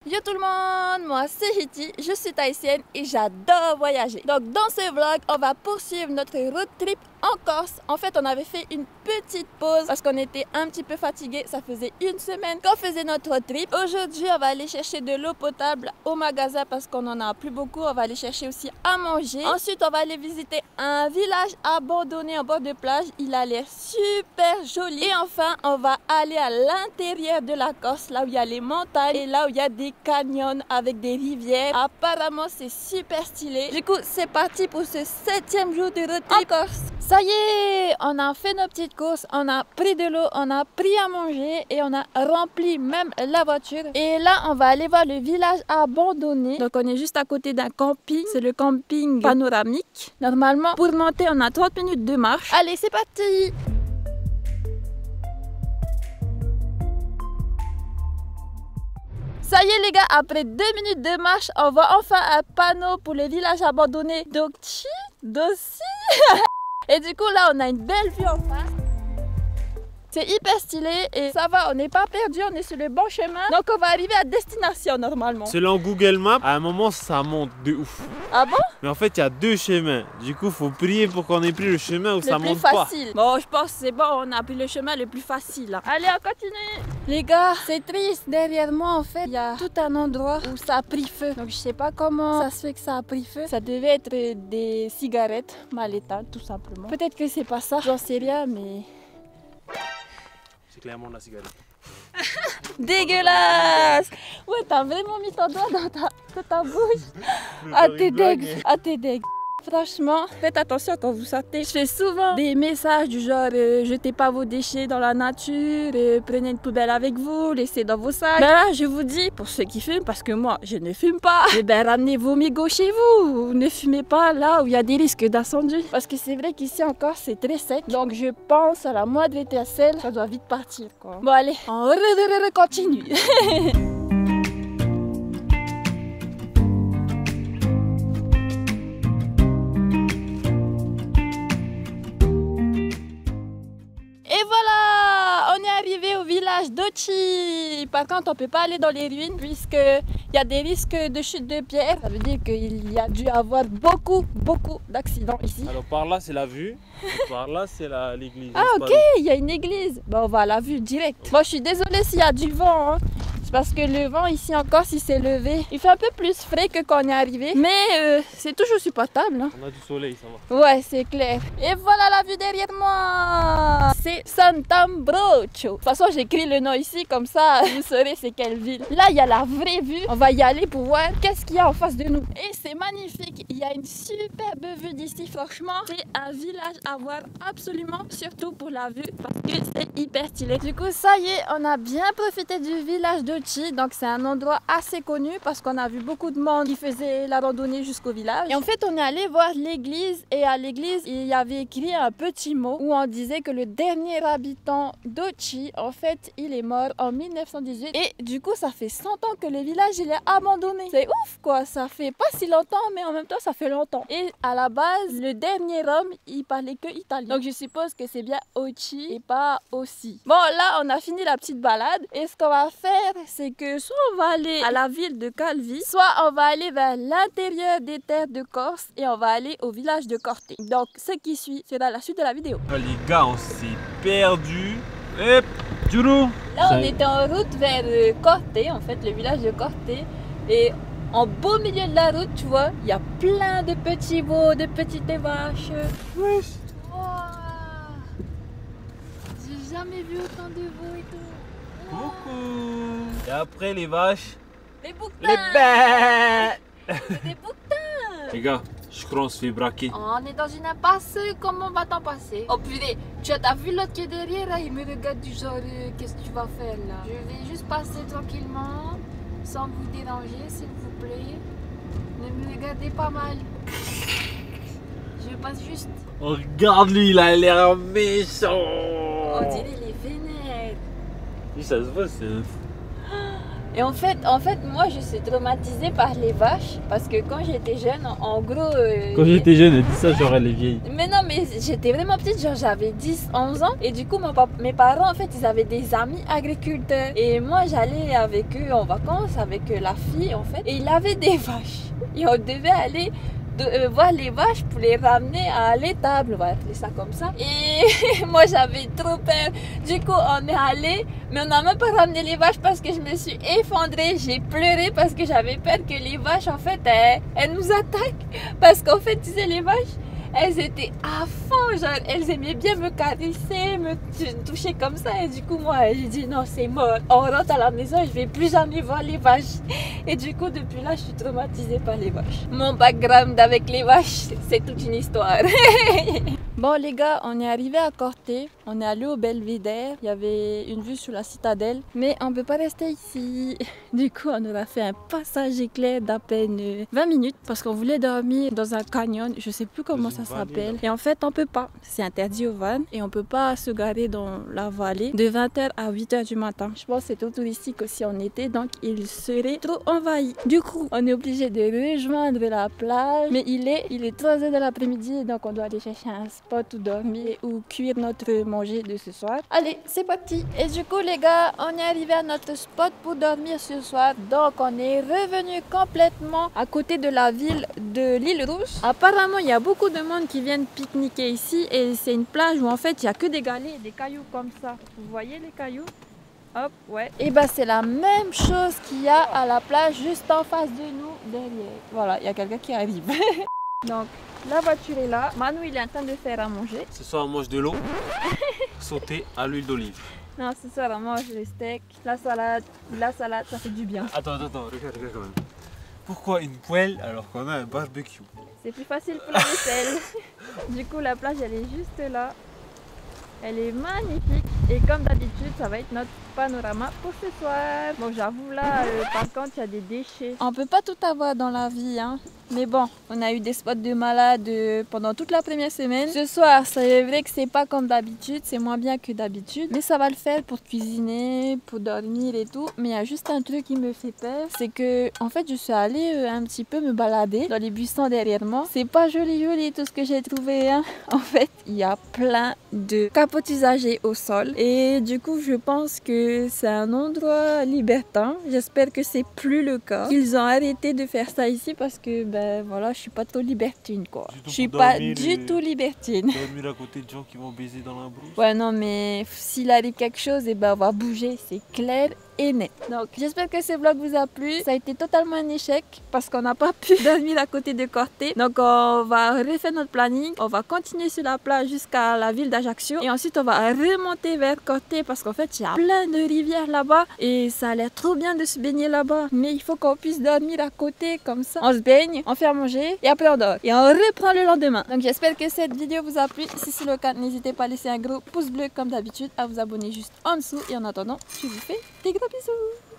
Yo tout le monde, moi c'est Hiti, je suis tahitienne et j'adore voyager. Donc dans ce vlog, on va poursuivre notre road trip en Corse. En fait, on avait fait une petite pause parce qu'on était un petit peu fatigué. Ça faisait une semaine qu'on faisait notre road trip. Aujourd'hui, on va aller chercher de l'eau potable au magasin parce qu'on en a plus beaucoup. On va aller chercher aussi à manger. Ensuite, on va aller visiter un village abandonné en bord de plage. Il a l'air super joli. Et enfin, on va aller à l'intérieur de la Corse, là où il y a les montagnes et là où il y a des canyons avec des rivières. Apparemment, c'est super stylé. Du coup, c'est parti pour ce 7e jour de road trip en Corse. Ça y est, on a fait nos petites courses, on a pris de l'eau, on a pris à manger et on a rempli même la voiture. Et là, on va aller voir le village abandonné. Donc, on est juste à côté d'un camping. C'est le camping panoramique. Normalement, pour monter, on a 30 minutes de marche. Allez, c'est parti! Ça y est les gars, après 2 minutes de marche, on voit enfin un panneau pour le village abandonné d'Occhi, d'Ossi. Et du coup là, on a une belle vue en face. C'est hyper stylé et ça va, on n'est pas perdu, on est sur le bon chemin. Donc on va arriver à destination normalement. Selon Google Maps, à un moment ça monte de ouf. Ah bon? Mais en fait il y a 2 chemins. Du coup faut prier pour qu'on ait pris le chemin où ça monte pas. Le plus facile. Bon, je pense que c'est bon, on a pris le chemin le plus facile là. Allez, on continue. Les gars, c'est triste. Derrière moi en fait, il y a tout un endroit où ça a pris feu. Donc je sais pas comment ça se fait que ça a pris feu. Ça devait être des cigarettes mal éteintes tout simplement. Peut-être que c'est pas ça, j'en sais rien mais... C'est clairement de la cigarette. Dégueulasse! Ouais, t'as vraiment mis ton doigt dans ta bouche. Ah, t'es deg. Ah, t'es deg. Franchement, faites attention quand vous sortez. Je fais souvent des messages du genre jetez pas vos déchets dans la nature, prenez une poubelle avec vous, laissez dans vos sacs. Ben là, je vous dis, pour ceux qui fument, parce que moi, je ne fume pas, eh ben ramenez vos mégots chez vous. Ne fumez pas là où il y a des risques d'incendie. Parce que c'est vrai qu'ici encore, c'est très sec. Donc je pense à la moindre étincelle, ça doit vite partir quoi. Bon allez, on continue. Et voilà, on est arrivé au village d'Occhi. Par contre, on peut pas aller dans les ruines puisqu'il y a des risques de chute de pierre. Ça veut dire qu'il y a dû avoir beaucoup d'accidents ici. Alors par là c'est la vue, et par là c'est l'église. Ah ok, il y a une église. Bon, on va à la vue direct. Moi, je suis désolée s'il y a du vent. Hein. Parce que le vent ici encore, si c'est levé, il fait un peu plus frais que quand on est arrivé. Mais c'est toujours supportable. Hein. On a du soleil, ça va. Ouais, c'est clair. Et voilà la vue derrière moi. C'est Sant'Ambrogio. De toute façon, j'écris le nom ici, comme ça, vous saurez c'est quelle ville. Là, il y a la vraie vue. On va y aller pour voir qu'est-ce qu'il y a en face de nous. Et c'est magnifique. Il y a une superbe vue d'ici. Franchement, c'est un village à voir absolument, surtout pour la vue, parce que c'est hyper stylé. Du coup, ça y est, on a bien profité du village de donc c'est un endroit assez connu parce qu'on a vu beaucoup de monde qui faisait la randonnée jusqu'au village. Et en fait on est allé voir l'église et à l'église il y avait écrit un petit mot où on disait que le dernier habitant d'Occhi en fait il est mort en 1918 et du coup ça fait 100 ans que le village il est abandonné. C'est ouf quoi, ça fait pas si longtemps mais en même temps ça fait longtemps. Et à la base le dernier homme il parlait que italien. Donc je suppose que c'est bien Occhi et pas Ossi. Bon là on a fini la petite balade et ce qu'on va faire c'est que soit on va aller à la ville de Calvi, soit on va aller vers l'intérieur des terres de Corse et on va aller au village de Corte. Donc ce qui suit sera la suite de la vidéo. Oh, les gars, on s'est perdu. Hop, Juro. Là on était en route vers Corte, en fait le village de Corte. Et en beau milieu de la route, tu vois, il y a plein de petits veaux, de petites vaches. Wesh. Wow. J'ai jamais vu autant de veaux et tout. Coucou. Et après les vaches, Les bouquetins. les bêtes. Des bouquetins. Les gars, je crois qu'on se fait braquer. Oh, on est dans une impasse, comment va t'en passer? Oh purée, tu as vu l'autre qui est derrière là, il me regarde du genre qu'est-ce que tu vas faire là? Je vais juste passer tranquillement, sans vous déranger s'il vous plaît. Ne me regardez pas mal. Je passe juste. Oh, regarde lui, il a l'air méchant. On dirait les vénères. Lui, ça se voit, c'est un fou. Et en fait, moi, je suis traumatisée par les vaches. Parce que quand j'étais jeune, en gros... Quand j'étais jeune, elle dit ça, genre elle est vieille. Mais non, mais j'étais vraiment petite, genre j'avais 10, 11 ans. Et du coup, mes parents, en fait, ils avaient des amis agriculteurs. Et moi, j'allais avec eux en vacances, avec la fille, en fait. Et il avait des vaches. Et on devait aller... voir les vaches pour les ramener à l'étable, on va appeler ça comme ça. Et moi j'avais trop peur. Du coup on est allé, mais on n'a même pas ramené les vaches parce que je me suis effondrée. J'ai pleuré parce que j'avais peur que les vaches en fait elles nous attaquent. Parce qu'en fait tu sais les vaches, elles étaient à fond, genre elles aimaient bien me caresser, me toucher comme ça. Et du coup moi j'ai dit non c'est mort, on rentre à la maison et je vais plus jamais voir les vaches. Et du coup depuis là je suis traumatisée par les vaches. Mon background avec les vaches c'est toute une histoire. Bon les gars, on est arrivé à Corté, on est allé au Belvédère, il y avait une vue sur la citadelle, mais on peut pas rester ici. Du coup on aura fait un passage éclair d'à peine 20 minutes parce qu'on voulait dormir dans un canyon, je sais plus comment ça s'appelle. Et en fait on peut pas, c'est interdit aux vannes et on peut pas se garer dans la vallée de 20h à 8h du matin. Je pense que c'est trop touristique aussi en été, donc il serait trop envahi. Du coup on est obligé de rejoindre la plage, mais il est 3h de l'après-midi, donc on doit aller chercher un spot où dormir ou cuire notre manger de ce soir. Allez, c'est parti. Et du coup les gars, on est arrivé à notre spot pour dormir ce soir. Donc on est revenu complètement à côté de la ville de l'île Rouge. Apparemment il y a beaucoup de monde qui viennent pique-niquer ici et c'est une plage où en fait il n'y a que des galets et des cailloux comme ça. Vous voyez les cailloux? Hop, ouais. Et bah c'est la même chose qu'il y a à la plage juste en face de nous, derrière. Voilà, il y a quelqu'un qui arrive. Donc la voiture est là, Manu il est en train de faire à manger. Ce soir on mange de l'eau sautée à l'huile d'olive. Non, ce soir on mange les steaks, la salade, ça fait du bien. Attends, regarde quand même. Pourquoi une poêle alors qu'on a un barbecue? C'est plus facile pour la vaisselle. Du coup la plage elle est juste là. Elle est magnifique et comme d'habitude ça va être notre panorama pour ce soir. Bon j'avoue là par contre il y a des déchets. On peut pas tout avoir dans la vie hein. Mais bon, on a eu des spots de malades pendant toute la première semaine. Ce soir, c'est vrai que c'est pas comme d'habitude, c'est moins bien que d'habitude. Mais ça va le faire pour cuisiner, pour dormir et tout. Mais il y a juste un truc qui me fait peur. C'est que, en fait, je suis allée un petit peu me balader dans les buissons derrière moi. C'est pas joli tout ce que j'ai trouvé. Hein. En fait, il y a plein de capotes usagées au sol. Et du coup, je pense que c'est un endroit libertin. J'espère que c'est plus le cas. Ils ont arrêté de faire ça ici parce que voilà, je suis pas trop libertine quoi. Je suis pas du tout libertine. Dormir à côté de gens qui vont baiser dans la brousse. Ouais non mais s'il arrive quelque chose, et on va bouger, c'est clair et net. Donc j'espère que ce vlog vous a plu. Ça a été totalement un échec parce qu'on n'a pas pu dormir à côté de Corté. Donc on va refaire notre planning. On va continuer sur la plage jusqu'à la ville d'Ajaccio. Et ensuite on va remonter vers Corté parce qu'en fait il y a plein de rivières là-bas. Et ça a l'air trop bien de se baigner là-bas. Mais il faut qu'on puisse dormir à côté comme ça. On se baigne, on fait à manger et après on dort. Et on reprend le lendemain. Donc j'espère que cette vidéo vous a plu. Si c'est le cas, n'hésitez pas à laisser un gros pouce bleu comme d'habitude. À vous abonner juste en dessous. Et en attendant, je vous fais des gros bisous.